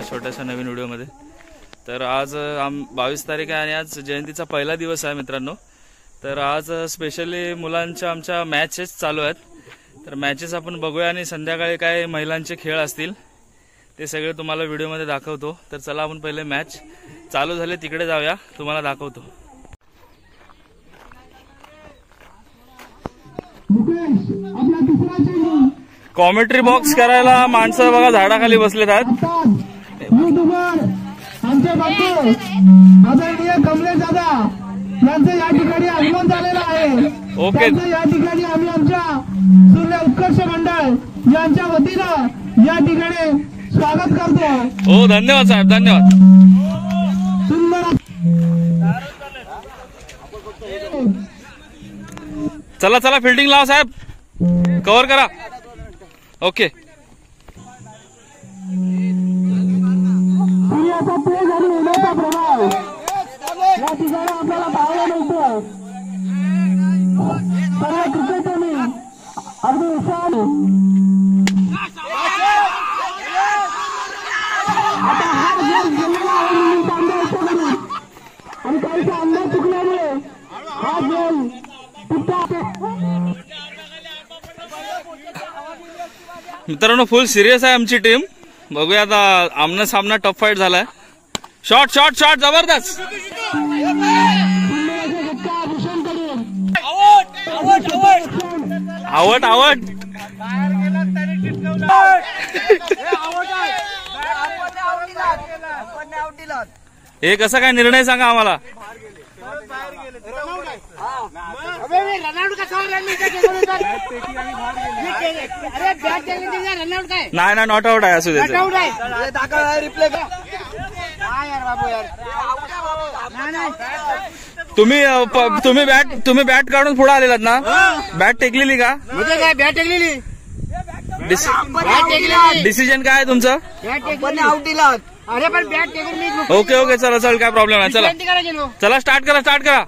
छोट्याशा नवीन व्हिडिओमध्ये। तर आज 22 तारीख आहे आणि आज जयंतीचा पहिला दिवस आहे मित्रांनो। तर आज स्पेशली मुलांच्या आमच्या मॅचेस चालू आहेत, तर मॅचेस आपण बघूया आणि संध्याकाळी काय महिलांचे खेळ असतील ते सगळे तुम्हाला व्हिडिओमध्ये दाखवतो। तर चला आपण पहिले मॅच चालू झाले तिकडे जाऊया, तुम्हाला दाखवतो। कॉमेंट्री बॉक्स करायला माणसं बघा झाडाखाली बसलेत आहेत। आमचे बापू आदरणीय कमलेश दादा यांचं या ठिकाणी आगमन झालेलं आहे। ओके, या ठिकाणी आम्ही आमच्या सूर्य उत्कर्ष मंडळ यांच्या वतीनं या ठिकाणी स्वागत करतो। हो, धन्यवाद साहेब, धन्यवाद। सुंदर चला चला फिल्डिंग लावा साहेब, कव्हर करा। ओके, सूर्याचा तेज आणि उन्हाचा प्रभाव या ठिकाणी आपल्याला पाहायला मिळतो। सर्व क्रिकेटरनी अगदी उत्साहाने आता हा खेळ गेलेला आहे तांब्याकडून आणि काहीचा अंदाज चुकल्यामुळे हा खेळ मित्रांनो फुल सिरियस आहे आमची टीम। बघूया आता, आमना सामना टफ फाईट झालाय। शॉट शॉट शॉट जबरदस्त, आवट आवट। हे कसा काय निर्णय सांगा आम्हाला। नाही ना, नॉट आउट आहे असू दे। तुम्ही बॅट काढून पुढे आलेलात ना, बॅट टेकलेली का? बॅट टेकलेली। डिसिजन काय आहे तुमचं? आउट दिला। अरे पण बॅट टेकून ओके ओके, चला चल, काय प्रॉब्लेम नाही। चला चला, स्टार्ट करा स्टार्ट करा।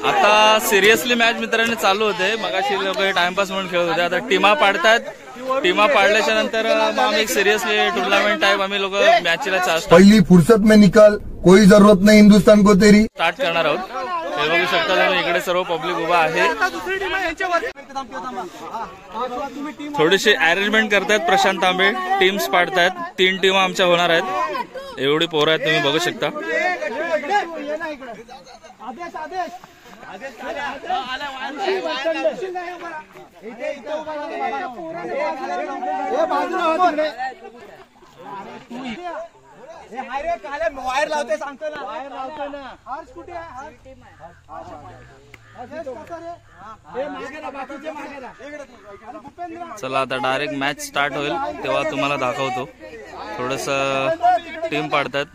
आता सिरियसली मॅच मित्रांनी चालू होते, मगाशी लोक टाइमपास म्हणून खेळत होते। आता टीमा पाडतात, टीमा पाडल्याच्या नंतर आम्ही सिरियसली टुर्नामेंट टाइप आम्ही लोक मॅचला पहली फुर्सत में निकल, कोई जरूरत नहीं हिंदुस्तान को तेरी स्टार्ट करणार आहोत। हे बघू शकता तुम्ही, इकडे सर्व पब्लिक उभा आहे। थोडीशी अरेंजमेंट करतायत प्रशांत तांबे, टीम्स पाडतायत। 3 टीम आमच्या होणार आहेत, एवढी पोरं आहेत तुम्ही बघू शकता। वायर लावते सांगतो ना, वायर लावतो ना। चला आता डायरेक्ट मॅच स्टार्ट होईल तेव्हा तुम्हाला दाखवतो। थोडस टीम पाडतात।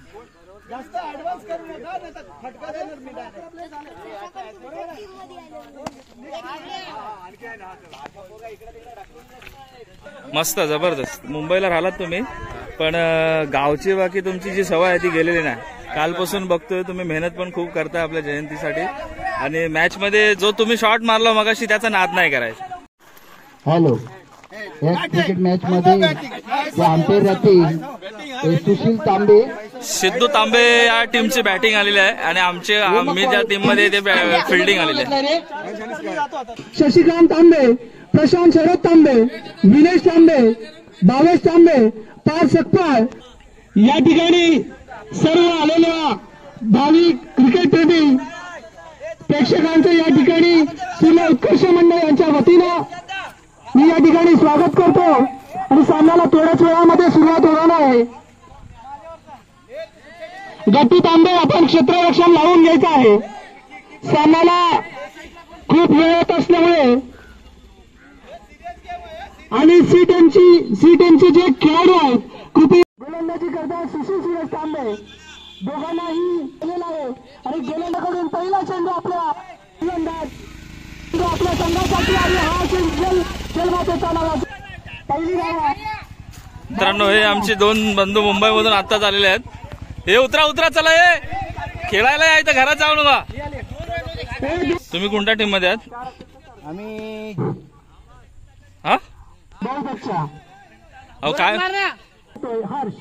मस्त जबरदस्त। मुंबईला राहिलात तुम्ही, पण गावची बाकी तुमची जी सवय आहे ती गेलेली नाही। कालपासून बघतोय तुम्ही मेहनत पण खूप करताय आपल्या जयंतीसाठी, आणि मॅच मध्ये जो तुम्ही शॉट मारला मगाशी त्याचा नाद नाही करायचा। हॅलो, या क्रिकेट मॅच मध्ये जे अंपायर राहतील सुशील तांबे, सिद्धू तांबे या टीमची बॅटिंग आलेली आहे आणि आम्ही ज्या टीम मध्ये ते फिल्डिंग आलेली आहे। शशिकांत तांबे, प्रशांत शरद तांबे, विनेश तांबे, भावेश तांबे, पार्थ सकपाळ या ठिकाणी सर्व आलेल्या भावी क्रिकेट प्रेमी प्रेक्षकांचं या ठिकाणी सूर्य उत्कर्ष मंडळ यांच्या वतीनं मी या ठिकाणी स्वागत करतो आणि सामन्याला थोड्याच वेळामध्ये सुरुवात होणार आहे। गट्टू तांबे, आपण क्षेत्ररक्षण लावून घ्यायचं आहे। सामन्याला खूप वेळ होत असल्यामुळे आणि सी टीमचे जे खेळाडू आहेत कृपया गोलंदाजी करतात। सुशील सुरेश तांबे दोघांनाही गेलेला आहे आणि गोलंदाजीकडून पहिला चेंडू आपल्या संघासाठी आणि हा खेळमातेचा नावाचा पहिली धाव। मित्रांनो, हे आमचे 2 बंधू मुंबईमधून आत्ताच आलेले आहेत। हे उतरा उतरा, चला हे खेळायला यायचं, घरात जाऊ नका। तुम्ही कोणत्या टीम मध्ये आहात? आम्ही हा बहुत अच्छा। अहो काय हर्ष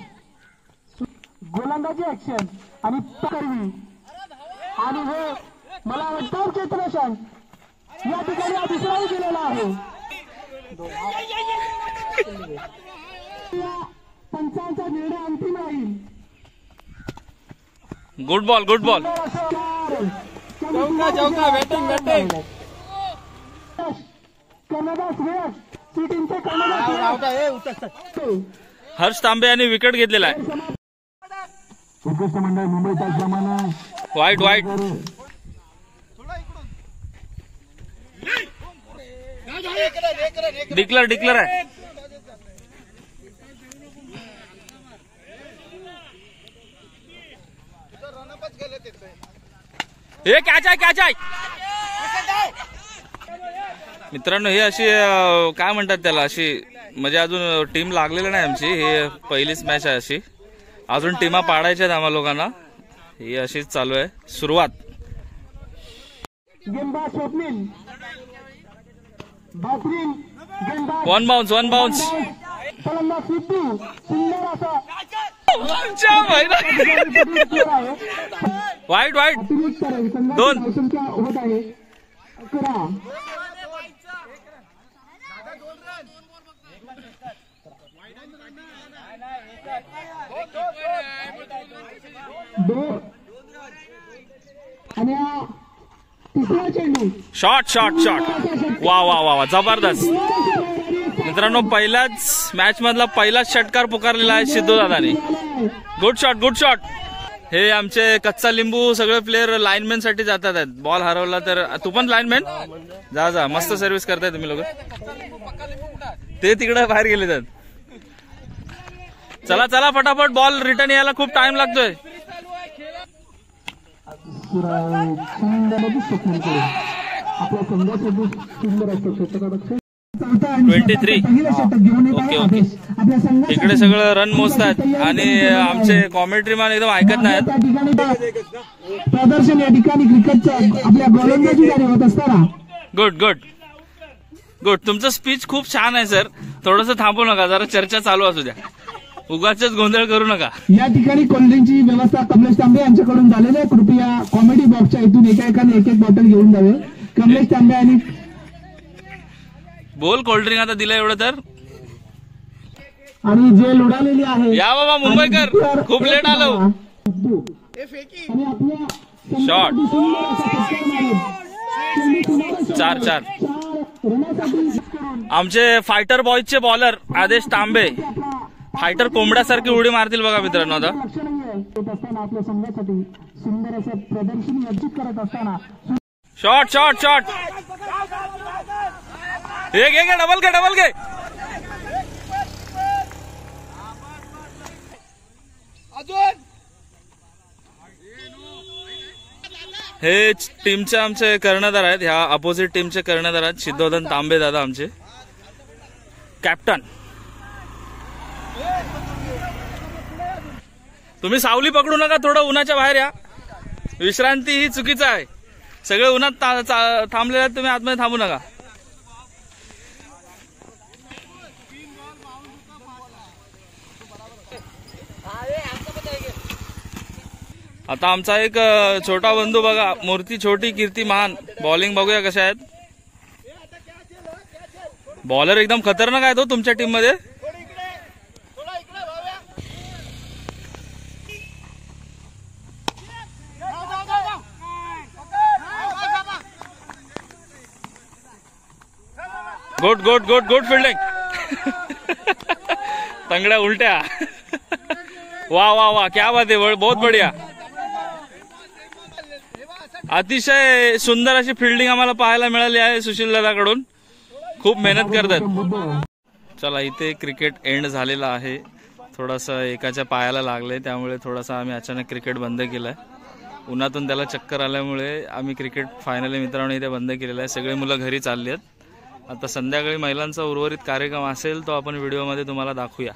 गोलंदाजी ऍक्शन आणि करवी आणि हे मला वाटतं क्षेत्ररक्षण या ठिकाणी हा दुसराही गेलेला आहे. या पंचांचा निर्णय अंतिम राहील. Good ball good ball. Harsh Tambe यांनी विकेट घेतलेला आहे. उत्कृष्ट मंडळ मुंबई त्याचप्रमाणे वाईट वाईट. डिक्लर डिक्लर आहे. हे कॅच आहे कॅच आहे. मित्रांनो ही अशी काय म्हणतात त्याला अशी म्हणजे अजून टीम लागलेली नाही आमची. ही पहिलीच मॅच आहे अशी. अजून टीमा पाडायच्या आहेत आम्हाला लोकांना. ही अशीच चालू आहे सुरुवात. गेंदबाज स्वप्नील बाथरीन गेंदबाज वन बाउन्स वन बाउन्स. फलंदाज सिद्धू सुंदर असा वाईट वाईट. अतिरिक्त दोन. संख्या होत आहे 11. आणि हा तिसरा चेंडू शॉट शॉट शॉट. वा वा वा वा जबरदस्त. मित्रांनो पहिल्याच मॅच मधला पहिलाच षटकार पुकारलेला आहे सिद्धू दादानी. Good shot good shot. हे आमचे कच्चा लिंबू सगळे प्लेयर लाईनमॅन साठी जातात आहेत. बॉल हरवला तर तू पण लाईनमॅन जा जा. मस्त सर्व्हिस करताय तुम्ही लोक. ते तिकडे बाहेर गेले आहेत. चला चला फटाफट. बॉल रिटर्न यायला खूप टाइम लागतोय. आपल्या संघासाठी सुंदर असतो षटकापेक्षा 23. Okay okay. इकडे सगळं रन मोजतात आणि आमचे कॉमेंट्री मॅन एकदम ऐकत नाहीत. प्रदर्शन या ठिकाणी क्रिकेटचं आपल्या गोलंदाजी होत असताना. Good good good. तुमचं स्पीच खूप छान आहे सर. थोडंसं थांबू नका. जरा चर्चा चालू असू द्या. उगाच गोंधळ करू नका. या ठिकाणी कोल्ड्रिंकची व्यवस्था कमलेश तांबे यांच्याकडून झालेली आहे. कृपया कॉमेडी बॉक्सच्या इथून एकाने एक एक बॉटल घेऊन जावे. कमलेश तांबे आणि बोल कोल्ड्रिंक आता दिलं एवढं तर. आणि जे उडालेली आहे या बाबा मुंबईकर खूप लेट आलो. आणि आपल्या शॉट. चार चार. आमचे फायटर बॉयजचे बॉलर आदेश तांबे फायटर कोंबड्यासारखी उडी मारतील बघा मित्रांनो. आता आपल्या संघासाठी सुंदर असं प्रदर्शन अर्जित करत असताना शॉट शॉट शॉट. घे घे डबल घे डबल घे. हे टीमचे आमचे कर्णधार आहेत. ह्या अपोजिट टीमचे कर्णधार आहेत सिद्धोधन तांबे दादा आमचे कॅप्टन. तुम्ही सावली पकडू नका. थोडं उन्हाच्या बाहेर या. विश्रांती ही चुकीचं आहे. सगळे उन्हात थांबलेले आहेत. तुम्ही आतमध्ये थांबू नका. आता आमचा एक छोटा बंधू बघा. मूर्ती छोटी कीर्ती महान. बॉलिंग बघूया कशा आहेत. बॉलर एकदम खतरनाक आहे तो तुमच्या टीम मध्ये. Good good good good fielding. तंगड्या उलट्या. वाह वाह वाह क्या बात आहे. बहुत बढिया. अतिशय सुंदर अशी फिल्डिंग आम्हाला पाहायला मिळाली आहे सुशील दादाकडून. खूप मेहनत करतात. चला इथे क्रिकेट एंड झालेला आहे. थोडासा एकाच्या पायाला लागले त्यामुळे थोडासा आम्ही अचानक क्रिकेट बंद केलाय. उन्हातून त्याला चक्कर आल्यामुळे आम्ही क्रिकेट फायनली मित्रांनो इथे बंद केलेला आहे. सगळे मुलं घरी चालली आहेत. आता संध्याकाळी महिलांचा उर्वरित कार्यक्रम असेल तो आपण व्हिडिओमध्ये तुम्हाला दाखवूया.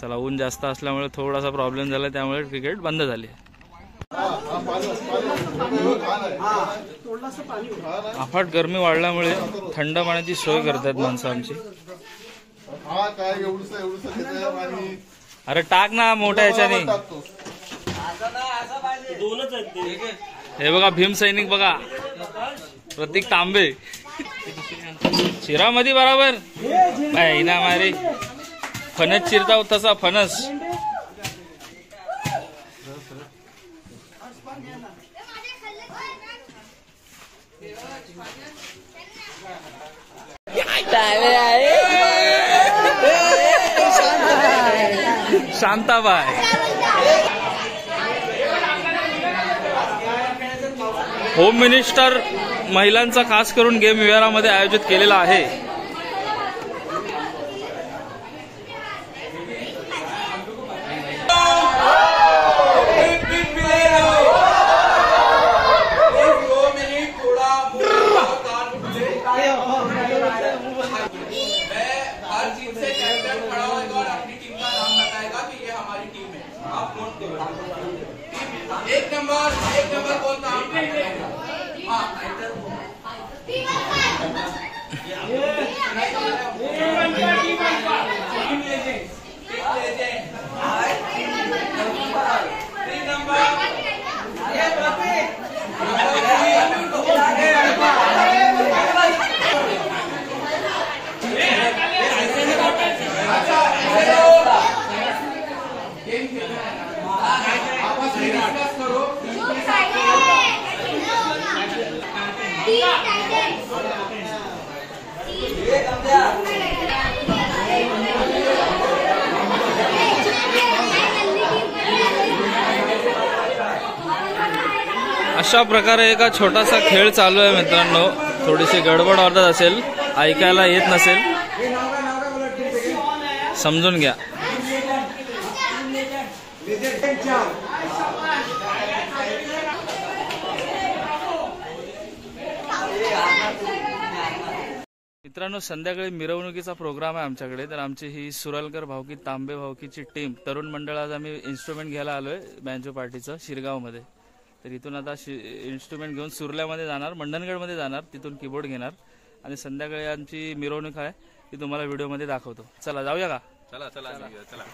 चला ऊन जास्त असल्यामुळे थोडासा प्रॉब्लेम झाला त्यामुळे क्रिकेट बंद झाली. अफाट गरमी वाढल्यामुळे थंड पाण्याची सोय करतात माणसं आमची. अरे टाक ना मोठ्या ह्याच्याने. हे बघा भीम सैनिक बघा, प्रतीक तांबे चिरामध्ये बराबर ना मारे. फणस चिरता तसा फणस. शांताबाई. होम मिनिस्टर महिलांचा खास करून गेम विहारामध्ये आयोजित केलेला आहे. एक नंबर कौन था? अशा प्रकारे एका छोटासा खेळ चालू आहे मित्रांनो. थोडीशी गडबड वाटत असेल, ऐकायला येत नसेल, समजून घ्या. मित्रांनो संध्याकाळी मिरवणुकीचा प्रोग्राम आहे आमच्याकडे. तर आमची ही सुरलकर भावकी तांबे भावकीची टीम तरुण मंडळ आज आम्ही इन्स्ट्रुमेंट घ्यायला आलोय बँजो पार्टीचं शिरगावमध्ये. तर इथून आता इन्स्ट्रुमेंट घेऊन सुरल्यामध्ये जाणार, मंडणगडमध्ये जाणार, तिथून कीबोर्ड घेणार आणि संध्याकाळी आमची मिरवणूक आहे ती तुम्हाला व्हिडिओमध्ये दाखवतो. चला जाऊया का? चला चला चला.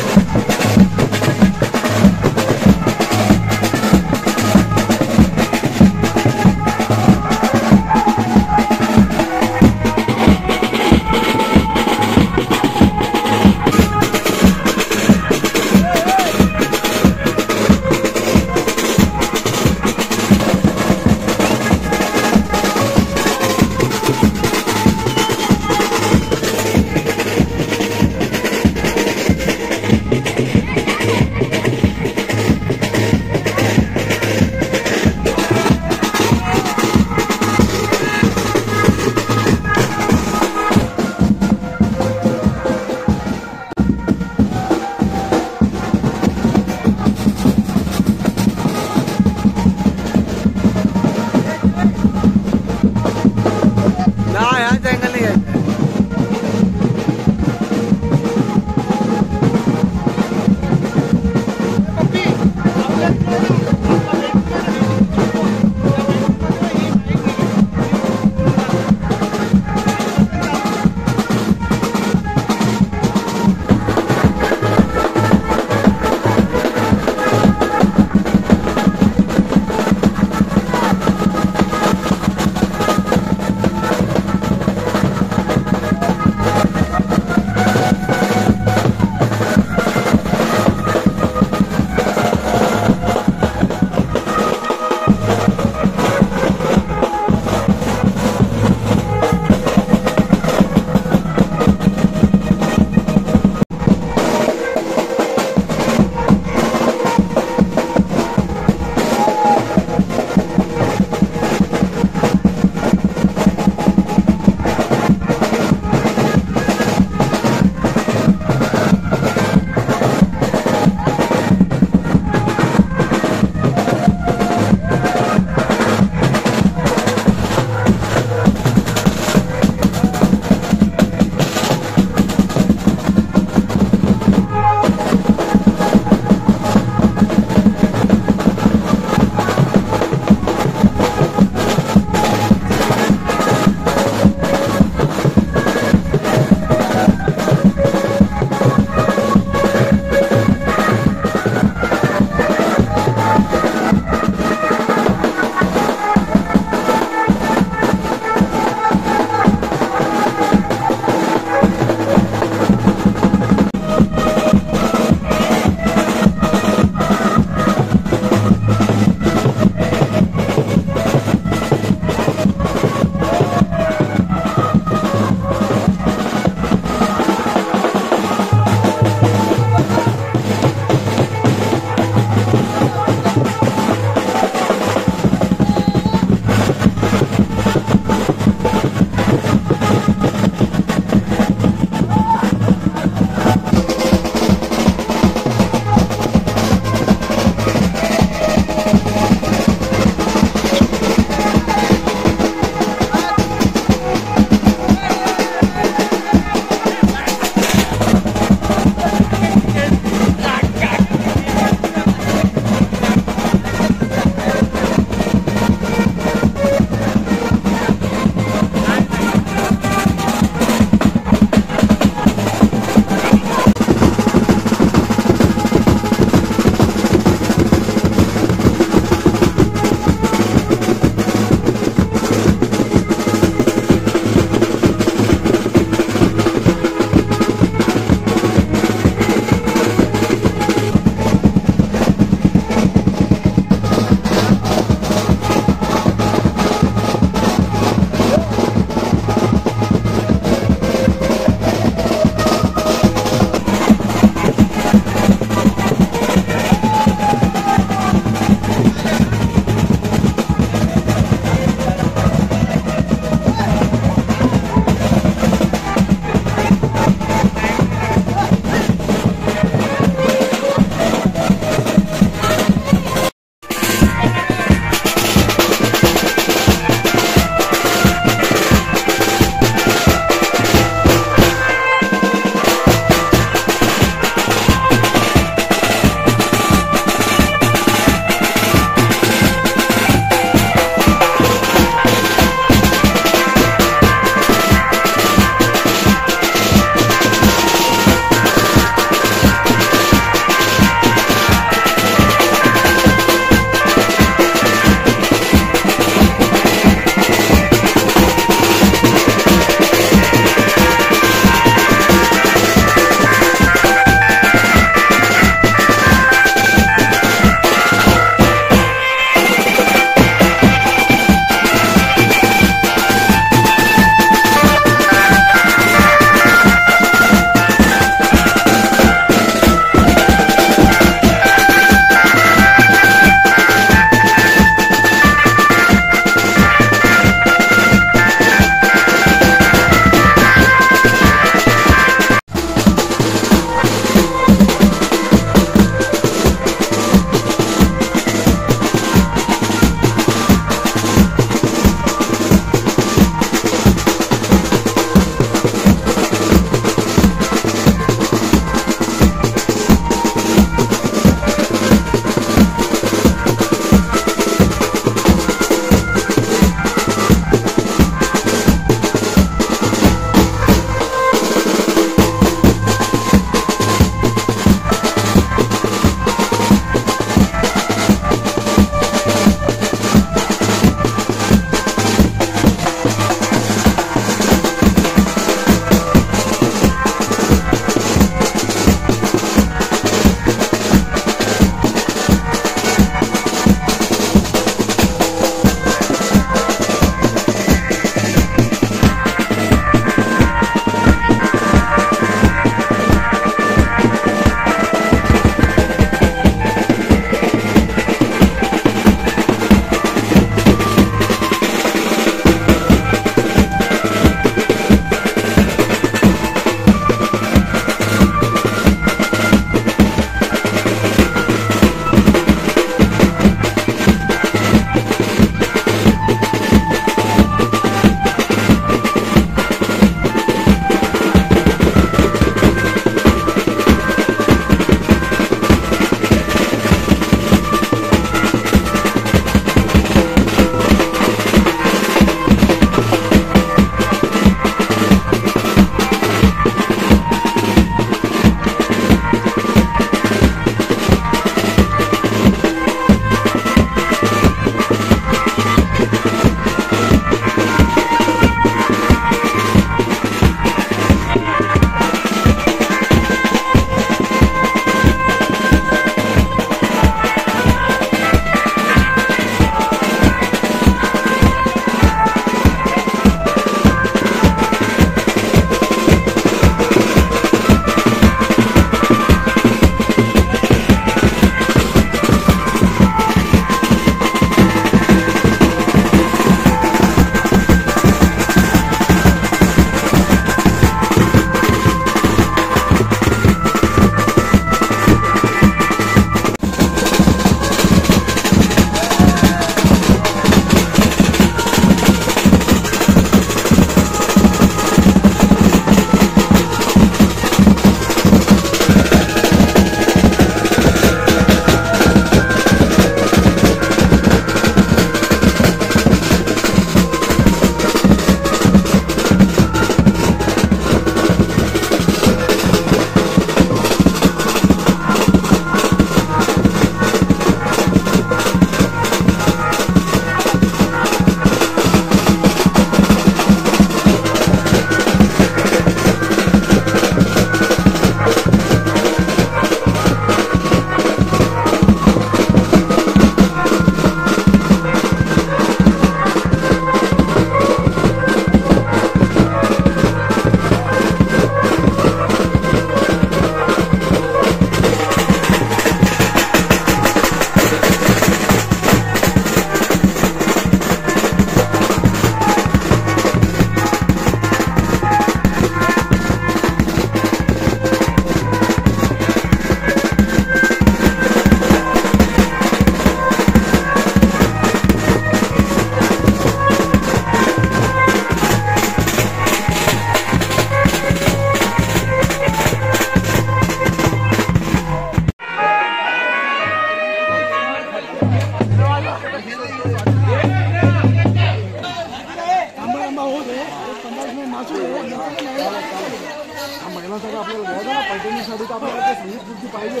पैठणीसाठी तर आपल्याला ते संगीत खुर्ची पाहिजे.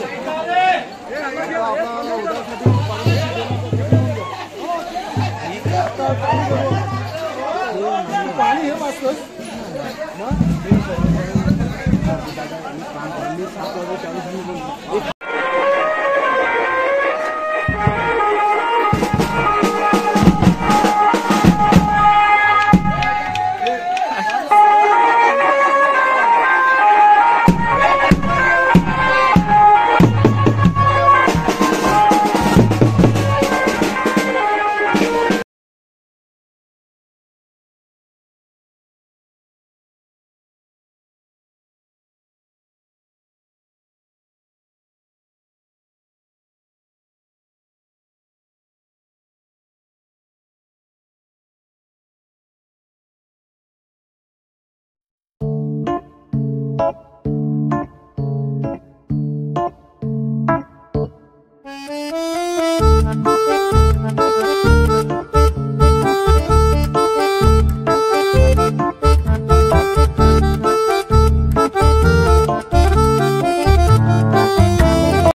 आपल्याला उद्यासाठी पाणी हे वाचतोय